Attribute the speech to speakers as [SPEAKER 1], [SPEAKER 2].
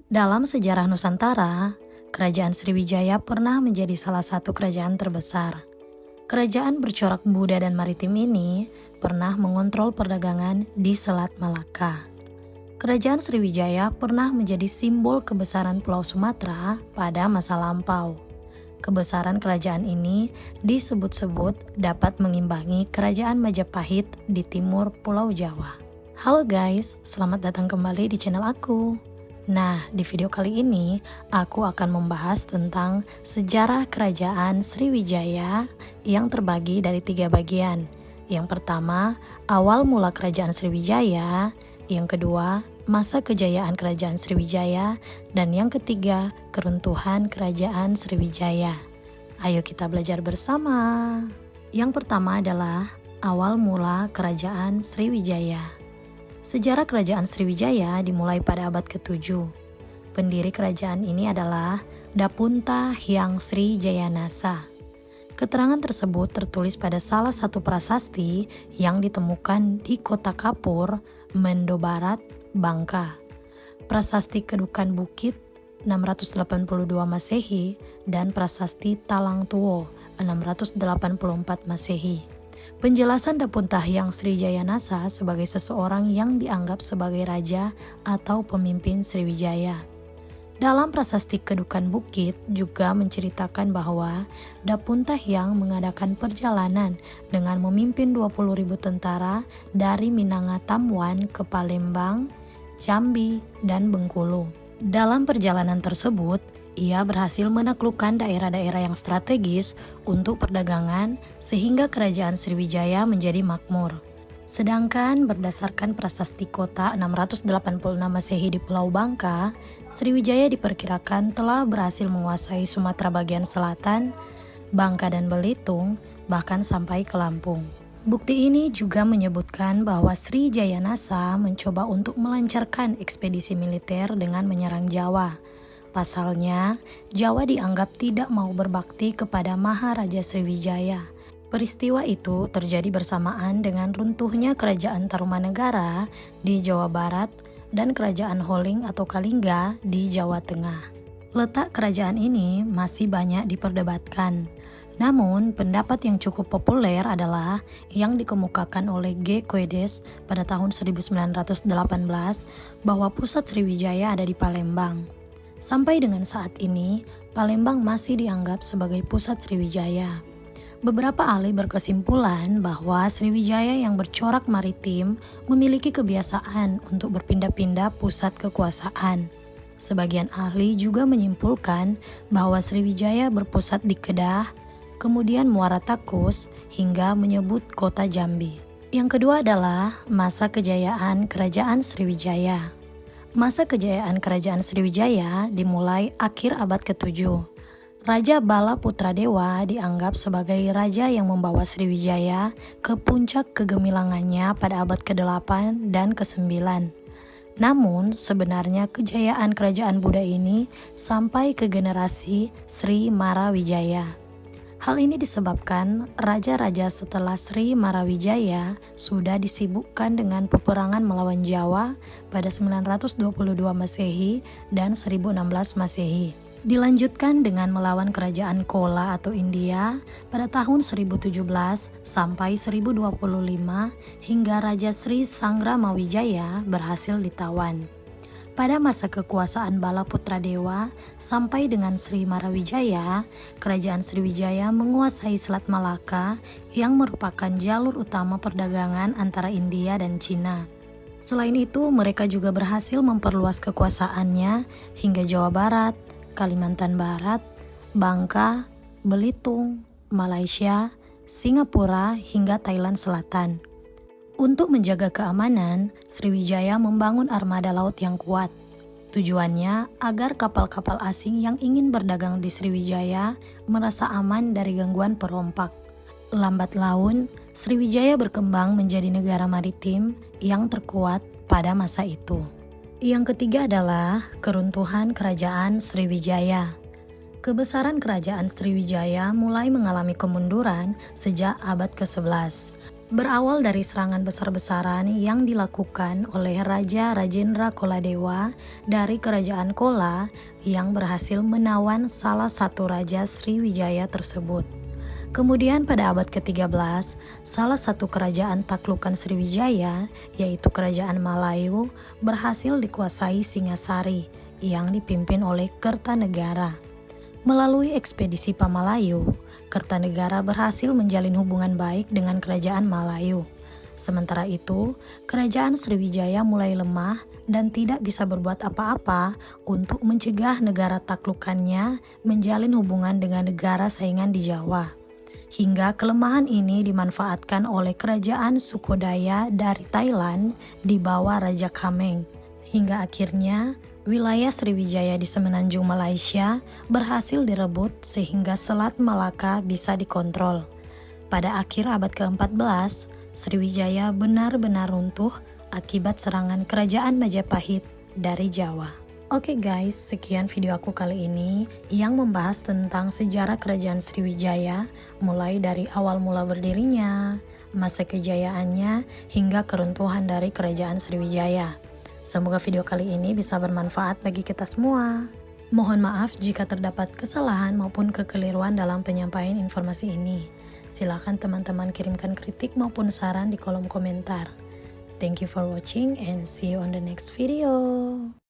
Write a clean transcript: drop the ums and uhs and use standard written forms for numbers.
[SPEAKER 1] Dalam sejarah Nusantara, Kerajaan Sriwijaya pernah menjadi salah satu kerajaan terbesar. Kerajaan bercorak Buddha dan maritim ini pernah mengontrol perdagangan di Selat Malaka. Kerajaan Sriwijaya pernah menjadi simbol kebesaran Pulau Sumatera pada masa lampau. Kebesaran kerajaan ini disebut-sebut dapat mengimbangi Kerajaan Majapahit di timur Pulau Jawa. Halo guys, selamat datang kembali di channel aku. Nah, di video kali ini aku akan membahas tentang sejarah Kerajaan Sriwijaya yang terbagi dari 3 bagian. Yang pertama, awal mula Kerajaan Sriwijaya. Yang kedua, masa kejayaan Kerajaan Sriwijaya. Dan yang ketiga, keruntuhan Kerajaan Sriwijaya. Ayo kita belajar bersama. Yang pertama adalah awal mula Kerajaan Sriwijaya. Sejarah Kerajaan Sriwijaya dimulai pada abad ke-7. Pendiri kerajaan ini adalah Dapunta Hyang Sri Jayanasa. Keterangan tersebut tertulis pada salah satu prasasti yang ditemukan di Kota Kapur, Mendo Barat, Bangka. Prasasti Kedukan Bukit 682 Masehi dan Prasasti Talang Tuo 684 Masehi. Penjelasan Dapunta Hyang Sri Jayanasa sebagai seseorang yang dianggap sebagai raja atau pemimpin Sriwijaya. Dalam prasasti Kedukan Bukit juga menceritakan bahwa Dapunta Hyang mengadakan perjalanan dengan memimpin 20.000 tentara dari Minangkabau ke Palembang, Jambi, dan Bengkulu. Dalam perjalanan tersebut, ia berhasil menaklukkan daerah-daerah yang strategis untuk perdagangan sehingga kerajaan Sriwijaya menjadi makmur. Sedangkan berdasarkan prasasti kota 686 Masehi di Pulau Bangka, Sriwijaya diperkirakan telah berhasil menguasai Sumatera bagian selatan, Bangka dan Belitung, bahkan sampai ke Lampung. Bukti ini juga menyebutkan bahwa Sri Jayanasa mencoba untuk melancarkan ekspedisi militer dengan menyerang Jawa. Pasalnya, Jawa dianggap tidak mau berbakti kepada Maharaja Sriwijaya. Peristiwa itu terjadi bersamaan dengan runtuhnya Kerajaan Tarumanegara di Jawa Barat dan Kerajaan Holing atau Kalingga di Jawa Tengah. Letak kerajaan ini masih banyak diperdebatkan. Namun, pendapat yang cukup populer adalah yang dikemukakan oleh G. Koedes pada tahun 1918 bahwa pusat Sriwijaya ada di Palembang. Sampai dengan saat ini, Palembang masih dianggap sebagai pusat Sriwijaya. Beberapa ahli berkesimpulan bahwa Sriwijaya yang bercorak maritim memiliki kebiasaan untuk berpindah-pindah pusat kekuasaan. Sebagian ahli juga menyimpulkan bahwa Sriwijaya berpusat di Kedah, kemudian Muara Takus, hingga menyebut kota Jambi. Yang kedua adalah masa kejayaan Kerajaan Sriwijaya. Masa kejayaan Kerajaan Sriwijaya dimulai akhir abad ke-7. Raja Bala Putradewa dianggap sebagai raja yang membawa Sriwijaya ke puncak kegemilangannya pada abad ke-8 dan ke-9. Namun, sebenarnya kejayaan kerajaan Buddha ini sampai ke generasi Sri Marawijaya. Hal ini disebabkan raja-raja setelah Sri Marawijaya sudah disibukkan dengan peperangan melawan Jawa pada 922 Masehi dan 1016 Masehi. Dilanjutkan dengan melawan kerajaan Kola atau India pada tahun 1017 sampai 1025 hingga Raja Sri Sangramawijaya berhasil ditawan. Pada masa kekuasaan Bala Putradewa sampai dengan Sri Marawijaya, Kerajaan Sriwijaya menguasai Selat Malaka yang merupakan jalur utama perdagangan antara India dan Cina. Selain itu, mereka juga berhasil memperluas kekuasaannya hingga Jawa Barat, Kalimantan Barat, Bangka, Belitung, Malaysia, Singapura, hingga Thailand Selatan. Untuk menjaga keamanan, Sriwijaya membangun armada laut yang kuat. Tujuannya agar kapal-kapal asing yang ingin berdagang di Sriwijaya merasa aman dari gangguan perompak. Lambat laun, Sriwijaya berkembang menjadi negara maritim yang terkuat pada masa itu. Yang ketiga adalah keruntuhan Kerajaan Sriwijaya. Kebesaran Kerajaan Sriwijaya mulai mengalami kemunduran sejak abad ke-11. Berawal dari serangan besar-besaran yang dilakukan oleh Raja Rajendra Koladewa dari Kerajaan Kola yang berhasil menawan salah satu Raja Sriwijaya tersebut. Kemudian pada abad ke-13, salah satu kerajaan taklukan Sriwijaya, yaitu Kerajaan Malayu, berhasil dikuasai Singasari yang dipimpin oleh Kertanegara. Melalui ekspedisi Pamalayu, Kertanegara berhasil menjalin hubungan baik dengan Kerajaan Malayu. Sementara itu, Kerajaan Sriwijaya mulai lemah dan tidak bisa berbuat apa-apa untuk mencegah negara taklukannya menjalin hubungan dengan negara saingan di Jawa. Hingga kelemahan ini dimanfaatkan oleh Kerajaan Sukodaya dari Thailand di bawah Raja Kameng. Hingga akhirnya, wilayah Sriwijaya di semenanjung Malaysia berhasil direbut sehingga Selat Malaka bisa dikontrol. Pada akhir abad ke-14, Sriwijaya benar-benar runtuh akibat serangan Kerajaan Majapahit dari Jawa. Oke guys, sekian video aku kali ini yang membahas tentang sejarah Kerajaan Sriwijaya, mulai dari awal mula berdirinya, masa kejayaannya, hingga keruntuhan dari Kerajaan Sriwijaya. Semoga video kali ini bisa bermanfaat bagi kita semua. Mohon maaf jika terdapat kesalahan maupun kekeliruan dalam penyampaian informasi ini. Silakan teman-teman kirimkan kritik maupun saran di kolom komentar. Thank you for watching and see you on the next video.